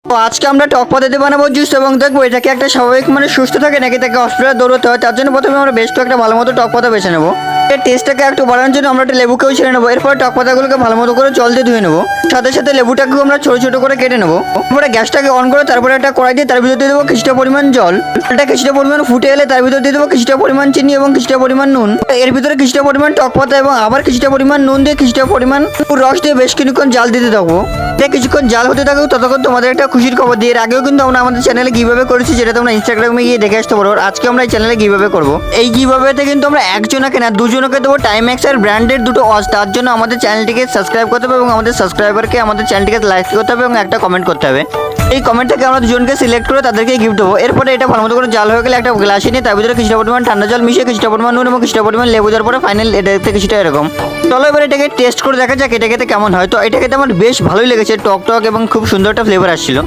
তো আজকে আমরা টক পাতাতে বানাবো জুস এবং দেখবো এটাকে একটা স্বাভাবিক মানে সুস্থ থাকে নাকি তাকে হসপিটালে দৌড়তে হয়। তার জন্য প্রথমে আমরা বেশ একটা ভালো মতো টক পাতা বেছে নেবো। এর টেস্টটাকে একটু বাড়ানোর জন্য আমরা একটা লেবুকেও ছেড়ে নেবো। এরপর টক পাতাগুলোকে ভালো মতো করে জল দিয়ে ধুয়ে নেবো। সাথে সাথে লেবুটাকেও আমরা ছোট ছোট করে কেটে নেবো। তারপরে গ্যাসটাকে অন করে তারপরে একটা কড়াই দিয়ে তার ভিতর দিয়ে দেবো কিছুটা পরিমাণ জল। এটা কিছুটা পরিমাণ ফুটে এলে তার ভিতর দিয়ে দেবো কিছুটা পরিমাণ চিনি এবং কিছুটা পরিমাণ নুন। এর ভিতরে কিছুটা পরিমাণ টক পাতা এবং আবার কিছুটা পরিমাণ নুন দিয়ে কিছুটা পরিমাণ রস দিয়ে বেশ কিছুক্ষণ জাল দিতে থাকবো। কিছুক্ষণ জাল হতে থাকুক ততক্ষণ তোমাদের একটা খুশির খবর দিয়ে। এর আগেও কিন্তু আমরা আমাদের চ্যানেলে কিভাবে করেছি যেটা তোমরা ইনস্টাগ্রামে গিয়ে দেখে আসতে পারো। আজকে আমরা এই চ্যানেলে কিভাবে করবো। এই কিভাবেতে কিন্তু আমরা একজনকে না দুজনকে দেবো টাইম্যাক্স আর ব্র্যান্ডের দুটো ওয়াচ। তার জন্য আমাদের চ্যানেলটিকে সাবস্ক্রাইব করতে হবে এবং আমাদের সাবস্ক্রাইবারকে আমাদের চ্যানেলটিকে লাইক করতে হবে এবং একটা কমেন্ট করতে হবে। এই কমেন্ট থেকে আমরা দুজনকে সিলেক্ট করে তাদেরকে গিফট দেবো। এরপরে এটা ভালো মতো করে জাল হয়ে গেলে একটা গ্লাসে নিয়ে তার ভিতরে কিছুটা পরিমাণ ঠান্ডা জল মিশিয়ে কিছুটা পরিমাণ নুন এবং কিছুটা পরিমাণ লেবু দেওয়ার পরে ফাইনাল এটা দেখতে কিছুটা এরকম। চলো এবার এটাকে টেস্ট করে দেখা যাক এটা খেতে কেমন হয়। তো এটা খেতে আমার বেশ ভালোই লেগেছে, টক টক এবং খুব সুন্দর একটা ফ্লেভার আসছিল।